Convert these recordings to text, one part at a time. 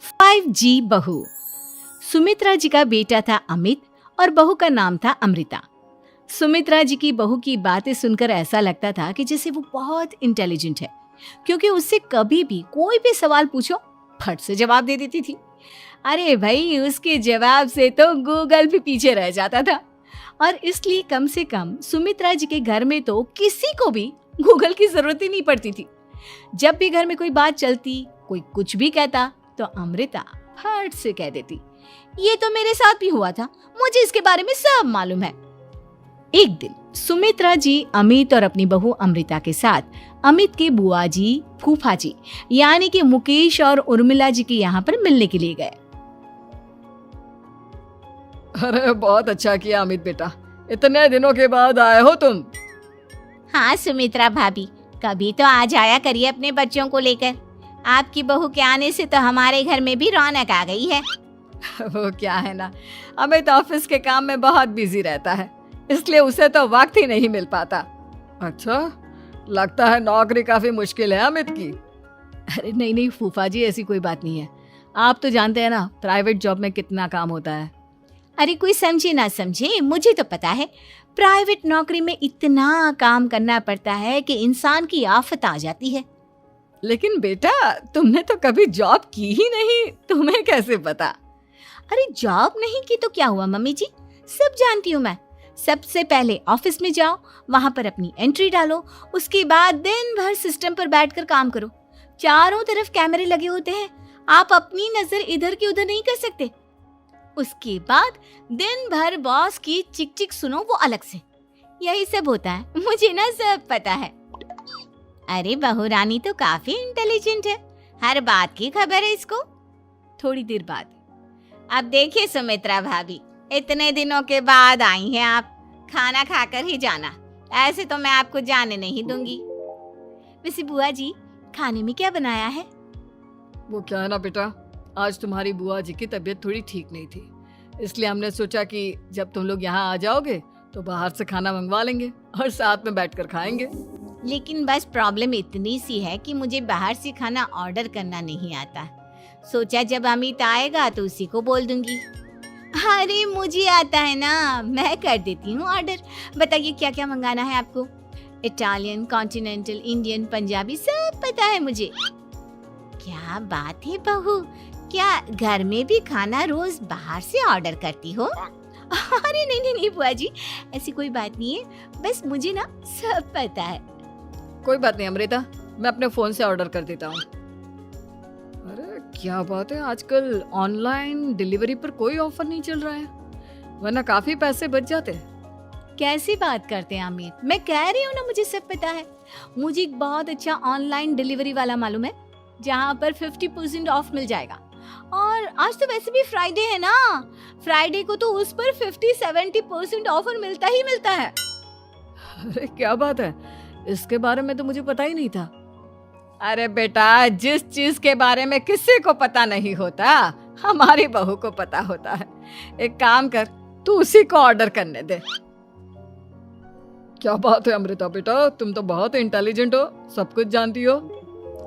5G बहू। सुमित्रा जी का बेटा था अमित और बहू का नाम था अमृता। सुमित्रा जी की बहू की बातें सुनकर ऐसा लगता था कि जैसे वो बहुत इंटेलिजेंट है, क्योंकि उससे कभी भी कोई भी सवाल पूछो फट से जवाब दे देती थी। अरे भाई, उसके जवाब से तो गूगल भी पीछे रह जाता था। और इसलिए कम से कम सुमित्रा जी के घर में तो किसी को भी गूगल की जरूरत ही नहीं पड़ती थी। जब भी घर में कोई बात चलती, कोई कुछ भी कहता, तो अमृता फट से कह देती, ये तो मेरे साथ भी हुआ था, मुझे इसके बारे में सब मालूम है। एक दिन सुमित्रा जी अमित और अपनी बहू अमृता के साथ अमित के बुआ जी, फूफा जी यानी कि मुकेश और उर्मिला जी के यहाँ पर मिलने के लिए गए। अरे बहुत अच्छा किया अमित बेटा, इतने दिनों के बाद आए हो तुम। हाँ सुमित्रा भाभी, कभी तो आ जाया करिए अपने बच्चों को लेकर। आपकी बहू के आने से तो हमारे घर में भी रौनक आ गई है। वो क्या है ना, अमित ऑफिस के काम में बहुत बिजी रहता है, इसलिए उसे तो वक्त ही नहीं मिल पाता। अच्छा, लगता है नौकरी काफी मुश्किल है अमित की। अरे नहीं फूफा जी, ऐसी कोई बात नहीं है। आप तो जानते हैं ना प्राइवेट जॉब में कितना काम होता है। अरे कोई समझे ना समझे, मुझे तो पता है प्राइवेट नौकरी में इतना काम करना पड़ता है कि इंसान की आफत आ जाती है। लेकिन बेटा, तुमने तो कभी जॉब की ही नहीं, तुम्हें कैसे पता? अरे जॉब नहीं की तो क्या हुआ मम्मी जी, सब जानती हूँ मैं। सबसे पहले ऑफिस में जाओ, वहां पर अपनी एंट्री डालो, उसके बाद दिन भर सिस्टम पर बैठकर काम करो। चारों तरफ कैमरे लगे होते हैं, आप अपनी नजर इधर की उधर नहीं कर सकते। उसके बाद दिन भर बॉस की चिक चिक सुनो, वो अलग से। यही सब होता है, मुझे ना सब पता है। अरे बहू रानी तो काफी इंटेलिजेंट है, हर बात की खबर है इसको। थोड़ी देर बाद, अब देखिए सुमित्रा भाभी, इतने दिनों के बाद आई हैं आप, खाना खाकर ही जाना, ऐसे तो मैं आपको जाने नहीं दूंगी। वैसे बुआ जी, खाने में क्या बनाया है? वो क्या है ना बेटा, आज तुम्हारी बुआ जी की तबीयत थोड़ी ठीक नहीं थी, इसलिए हमने सोचा कि जब तुम लोग यहाँ आ जाओगे तो बाहर से खाना मंगवा लेंगे और साथ में बैठकर खाएंगे। लेकिन बस प्रॉब्लम इतनी सी है कि मुझे बाहर से खाना ऑर्डर करना नहीं आता। सोचा जब अमित आएगा तो उसी को बोल दूंगी। अरे मुझे आता है ना, मैं कर देती हूँ ऑर्डर। बताइए क्या क्या मंगाना है आपको? इटालियन, कॉन्टिनेंटल, इंडियन, पंजाबी, सब पता है मुझे। क्या बात है बहू, क्या घर में भी खाना रोज बाहर से ऑर्डर करती हो? अरे नहीं बुआ जी, ऐसी कोई बात नहीं है, बस मुझे ना सब पता है। कोई बात नहीं अमृता, मैं अपने फोन से ऑर्डर कर देता हूँ। अरे क्या बात है, आजकल ऑनलाइन डिलीवरी पर कोई ऑफर नहीं चल रहा है, वरना काफी पैसे बच जाते हैं। कैसी बात करते हैं अमित, मैं कह रही हूँ ना मुझे सब पता है। मुझे एक बहुत अच्छा ऑनलाइन डिलीवरी वाला मालूम है, जहाँ पर 50% ऑफ मिल जाएगा। और आज तो वैसे भी फ्राइडे है ना, फ्राइडे को तो उस पर 50-70% ऑफर मिलता ही मिलता है। अरे क्या बात है, इसके बारे में तो मुझे पता ही नहीं था। अरे बेटा, जिस चीज के बारे में किसी को पता नहीं होता, हमारी बहू को पता होता है। एक काम कर, तू उसी को ऑर्डर करने दे। क्या बात है अमृता बेटा, तुम तो बहुत इंटेलिजेंट हो, सब कुछ जानती हो।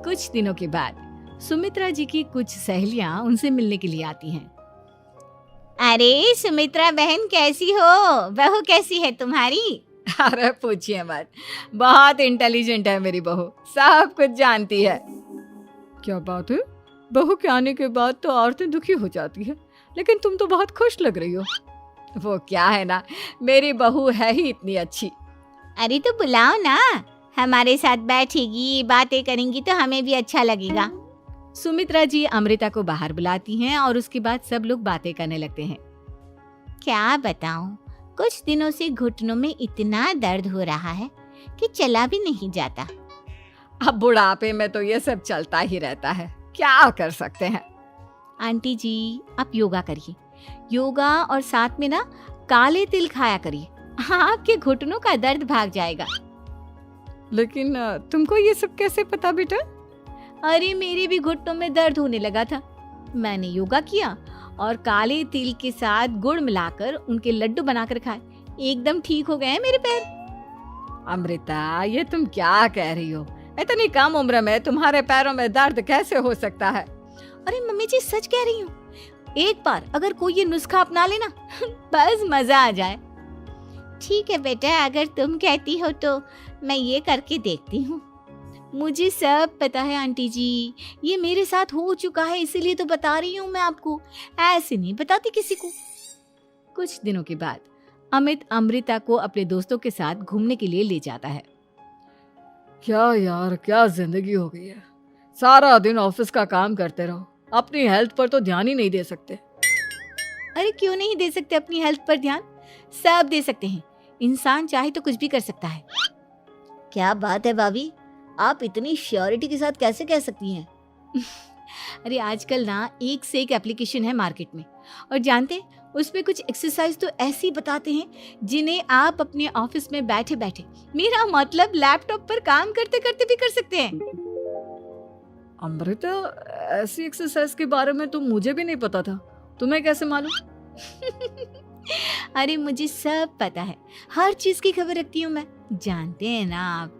कुछ दिनों के बाद सुमित्रा जी की कुछ सहेलियां उनसे मिलने के लिए आती हैं। अरे सुमित्रा बहन कैसी हो, बहू कैसी है तुम्हारी? अरे पूछिए मत, बहुत इंटेलिजेंट है मेरी बहू, सब कुछ जानती है। क्या बात है, बहू के आने के बाद तो औरतें दुखी हो जाती है, लेकिन तुम तो बहुत खुश लग रही हो। वो क्या है ना, मेरी बहू है ही इतनी अच्छी। अरे तो बुलाओ ना, हमारे साथ बैठेगी, बातें करेंगी तो हमें भी अच्छा लगेगा। सुमित्रा जी अमृता को बाहर बुलाती हैं और उसके बाद सब लोग बातें करने लगते हैं। क्या बताऊं, कुछ दिनों से घुटनों में इतना दर्द हो रहा है कि चला भी नहीं जाता। अब बुढ़ापे में तो ये सब चलता ही रहता है, क्या कर सकते हैं। आंटी जी, आप योगा करिए, योगा और साथ में ना काले तिल खाया करिए, आपके घुटनों का दर्द भाग जाएगा। लेकिन तुमको ये सब कैसे पता बेटा? अरे मेरे भी घुटनों में दर्द होने लगा था, मैंने योगा किया और काले तिल के साथ गुड़ मिलाकर उनके लड्डू बनाकर खाए, एकदम ठीक हो गए हैं मेरे पैर। अमृता, ये तुम क्या कह रही हो? इतनी कम उम्र में तुम्हारे पैरों में दर्द कैसे हो सकता है? अरे मम्मी जी सच कह रही हूँ, एक बार अगर कोई ये नुस्खा अपना लेना बस मजा आ जाए। ठीक है बेटा, अगर तुम कहती हो तो मैं ये करके देखती हूँ। मुझे सब पता है आंटी जी, ये मेरे साथ हो चुका है, इसीलिए तो बता रही हूँ मैं आपको, ऐसे नहीं बताती किसी को। कुछ दिनों के बाद अमित अमृता को अपने दोस्तों के साथ घूमने के लिए ले जाता है। क्या यार, क्या जिंदगी हो गई है। सारा दिन ऑफिस का काम करते रहो, अपनी हेल्थ पर तो ध्यान ही नहीं दे सकते। अरे क्यों नहीं दे सकते अपनी हेल्थ पर ध्यान, सब दे सकते हैं। इंसान चाहे तो कुछ भी कर सकता है। क्या बात है भाभी, आप इतनी श्योरिटी के साथ कैसे कह सकती हैं? अरे आजकल ना एक से एक एप्लीकेशन है मार्केट में, और जानते उसमें कुछ एक्सरसाइज तो ऐसी बताते हैं जिन्हें आप अपने ऑफिस में बैठे बैठे, मेरा मतलब लैपटॉप पर काम करते करते भी कर सकते हैं। अमृता, ऐसी एक्सरसाइज के बारे में तो मुझे भी नहीं पता था, तुम्हें कैसे मालूम? अरे मुझे सब पता है, हर चीज की खबर रखती हूँ मैं, जानते हैं ना आप।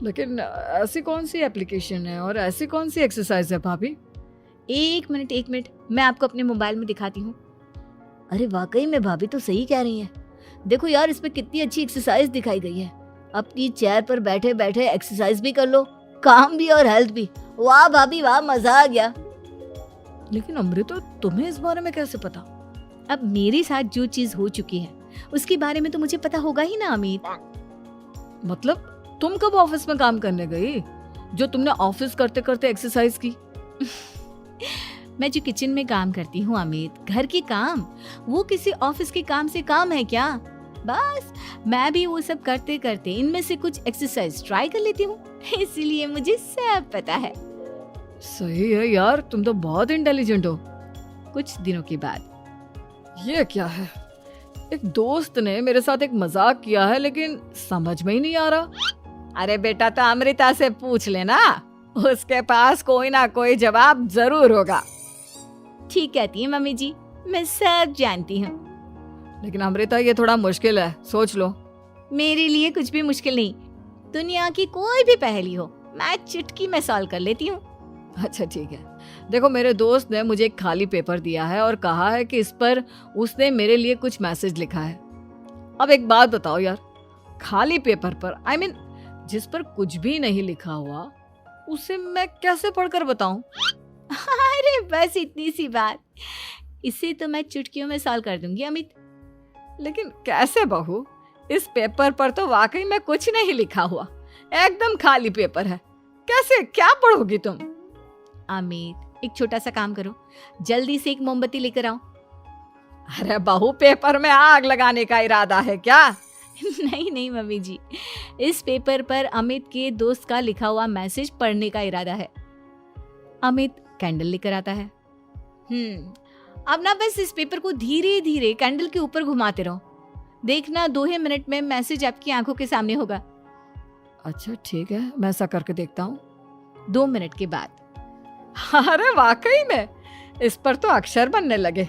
लेकिन ऐसी कौन सी एप्लीकेशन है और ऐसी कौन सी एक्सरसाइज है भाभी? एक मिनट, मैं आपको अपने मोबाइल में दिखाती हूँ। अरे वाकई में भाभी तो सही कह रही हैं। देखो यार, इसमें कितनी अच्छी एक्सरसाइज दिखाई गई है। अपनी चेयर पर बैठे बैठे एक्सरसाइज भी कर लो, काम भी और हेल्थ भी। वाह भाभी वाह, मजा आ गया। लेकिन अमृता, तुम्हें इस बारे में कैसे पता? अब मेरे साथ जो चीज हो चुकी है उसके बारे में तो मुझे पता होगा ही ना अमित। मतलब तुम कब ऑफिस में काम करने गई जो तुमने ऑफिस करते करते एक्सरसाइज की? मैं जो किचन में काम करती हूँ अमित, घर के काम, वो किसी ऑफिस के काम से काम है क्या? बस मैं भी वो सब करते करते इनमें से कुछ एक्सरसाइज ट्राई कर लेती हूँ, इसीलिए मुझे सब पता है। सही है यार, तुम तो बहुत इंटेलिजेंट हो। कुछ दिनों के बाद ये क्या है, एक दोस्त ने मेरे साथ एक मजाक किया है लेकिन समझ में ही नहीं आ रहा। अरे बेटा, तो अमृता से पूछ लेना, उसके पास कोई ना कोई जवाब जरूर होगा। ठीक कहती है मम्मी जी, मैं सब जानती हूँ। लेकिन अमृता, ये थोड़ा मुश्किल है, सोच लो। मेरे लिए कुछ भी मुश्किल नहीं, दुनिया की कोई भी पहेली हो मैं चुटकी में सॉल्व कर लेती हूँ। अच्छा ठीक है, देखो मेरे दोस्त ने मुझे एक खाली पेपर दिया है और कहा है कि इस पर उसने मेरे लिए कुछ मैसेज लिखा है। अब एक बात बताओ यार, खाली पेपर पर, I mean, जिस पर कुछ भी नहीं लिखा हुआ, उसे मैं कैसे पढ़कर बताऊं? अरे बस इतनी सी बात, इसे तो मैं चुटकियों में सॉल्व कर दूंगी अमित। लेकिन कैसे बहू, इस पेपर पर तो वाकई में कुछ नहीं लिखा हुआ, एकदम खाली पेपर है, कैसे, क्या पढ़ोगी तुम? अमित, एक छोटा सा काम करो, जल्दी से एक मोमबत्ती लेकर आओ। अरे बहू, पेपर में आग लगाने का इरादा है क्या? नहीं मम्मी जी, इस पेपर पर अमित के दोस्त का लिखा हुआ मैसेज पढ़ने का इरादा है। अमित कैंडल लेकर आता है। अब ना बस इस पेपर को धीरे धीरे कैंडल के ऊपर घुमाते रहो, देखना 2 ही मिनट में मैसेज आपकी आंखों के सामने होगा। अच्छा ठीक है, मैं ऐसा करके देखता हूँ। 2 मिनट के बाद, अरे वाकई में इस पर तो अक्षर बनने लगे,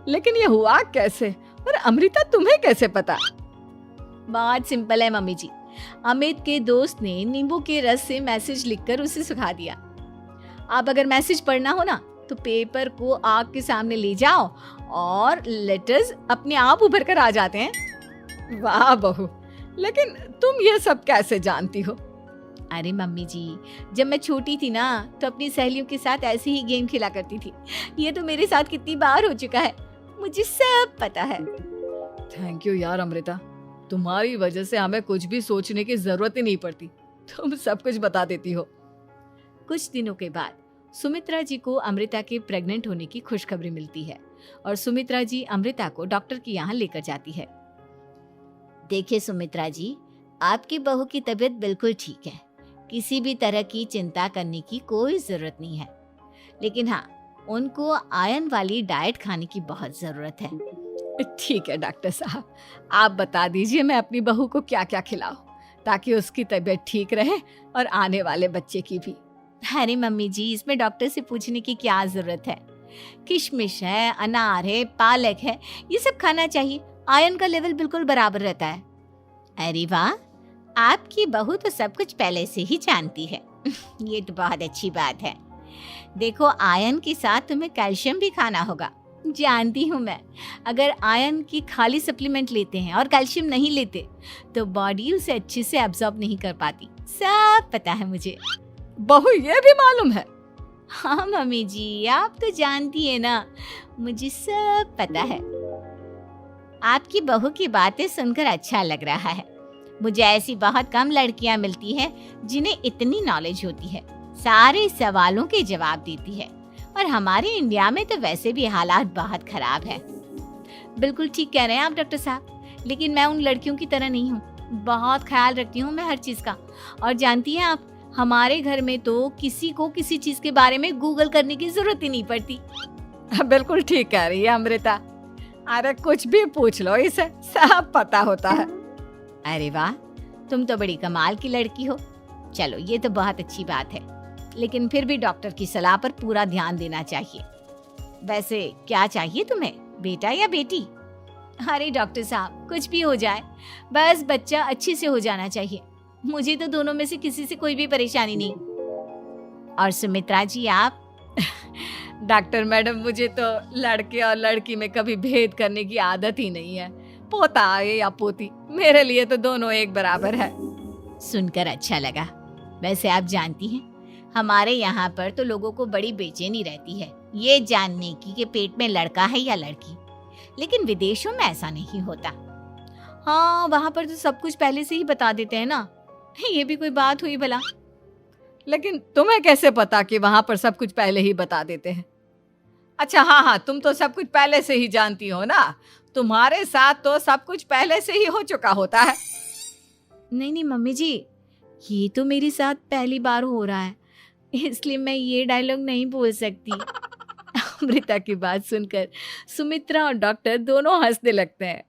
लेकिन ये हुआ कैसे? और अमृता, तुम्हें कैसे पता? बहुत सिंपल है मम्मी जी, अमित के दोस्त ने नींबू के रस से मैसेज लिखकर उसे सुखा दिया। आप अगर मैसेज पढ़ना हो ना तो पेपर को आग के सामने ले जाओ और लेटर्स अपने आप उभर कर आ जाते हैं। वाह बहू, लेकिन तुम ये सब कैसे जानती हो? अरे मम्मी जी, जब मैं छोटी थी ना तो अपनी सहेलियों के साथ ऐसे ही गेम खेला करती थी। ये तो मेरे साथ कितनी बार हो चुका है, मुझे सब पता है। थैंक यू यार अमृता, तुम्हारी वजह से हमें कुछ भी सोचने की जरूरत ही नहीं पड़ती, तुम सब कुछ बता देती हो। कुछ दिनों के बाद सुमित्रा जी को अमृता के प्रेग्नेंट होने की खुशखबरी मिलती है और सुमित्रा जी अमृता को डॉक्टर के यहाँ लेकर जाती है। देखिए सुमित्रा जी, आपकी बहू की तबीयत बिल्कुल ठीक है, किसी भी तरह की चिंता करने की कोई जरूरत नहीं है, लेकिन हाँ, उनको आयरन वाली डाइट खाने की बहुत जरूरत है। ठीक है डॉक्टर साहब, आप बता दीजिए मैं अपनी बहू को क्या क्या खिलाऊं ताकि उसकी तबीयत ठीक रहे और आने वाले बच्चे की भी। अरे मम्मी जी, इसमें डॉक्टर से पूछने की क्या जरूरत है, किशमिश है, अनार है, पालक है, ये सब खाना चाहिए, आयरन का लेवल बिल्कुल बराबर रहता है। अरे वाह, आपकी बहू तो सब कुछ पहले से ही जानती है। ये तो बहुत अच्छी बात है। देखो, आयरन के साथ तुम्हें कैल्शियम भी खाना होगा। जानती हूँ मैं, अगर आयरन की खाली सप्लीमेंट लेते हैं और कैल्शियम नहीं लेते तो बॉडी उसे अच्छे से एब्जॉर्ब नहीं कर पाती। सब पता है मुझे। बहू ये भी मालूम है? हाँ मम्मी जी, आप तो जानती है ना, मुझे सब पता है। आपकी बहू की बातें सुनकर अच्छा लग रहा है। मुझे ऐसी बहुत कम लड़कियां मिलती हैं जिन्हें इतनी नॉलेज होती है, सारे सवालों के जवाब देती है। और हमारे इंडिया में तो वैसे भी हालात बहुत खराब है। बिल्कुल ठीक कह रहे हैं आप डॉक्टर साहब, लेकिन मैं उन लड़कियों की तरह नहीं हूँ। बहुत ख्याल रखती हूँ मैं हर चीज़ का। और जानती हैं आप, हमारे घर में तो किसी को किसी चीज़ के बारे में गूगल करने की जरूरत ही नहीं पड़ती। बिल्कुल ठीक कह रही है अमृता। अरे कुछ भी पूछ लो, इसे सब पता होता है। अरे वाह, तुम तो बड़ी कमाल की लड़की हो। चलो, ये तो बहुत अच्छी बात है, लेकिन फिर भी डॉक्टर की सलाह पर पूरा ध्यान देना चाहिए। वैसे क्या चाहिए तुम्हें, बेटा या बेटी? अरे डॉक्टर साहब, कुछ भी हो जाए, बस बच्चा अच्छे से हो जाना चाहिए। मुझे तो दोनों में से किसी से कोई भी परेशानी नहीं। और सुमित्रा जी, आप? डॉक्टर मैडम, मुझे तो लड़के और लड़की में कभी भेद करने की आदत ही नहीं है। पोता आए या पोती, मेरे लिए तो दोनों एक बराबर है। सुनकर अच्छा लगा। वैसे आप जानती हैं, हमारे यहाँ पर तो लोगों को बड़ी बेचैनी रहती है ये जानने की कि पेट में लड़का है या लड़की, लेकिन विदेशों में ऐसा नहीं होता। हाँ, वहाँ पर तो सब कुछ पहले से ही बता देते हैं ना। ये भी कोई बात हुई भला? लेकिन तुम्हें कैसे पता कि वहां पर सब कुछ पहले ही बता देते हैं? अच्छा हाँ, तुम तो सब कुछ पहले से ही जानती हो ना। तुम्हारे साथ तो सब कुछ पहले से ही हो चुका होता है। नहीं मम्मी जी, ये तो मेरे साथ पहली बार हो रहा है, इसलिए मैं ये डायलॉग नहीं बोल सकती। अमृता की बात सुनकर सुमित्रा और डॉक्टर दोनों हंसने लगते हैं।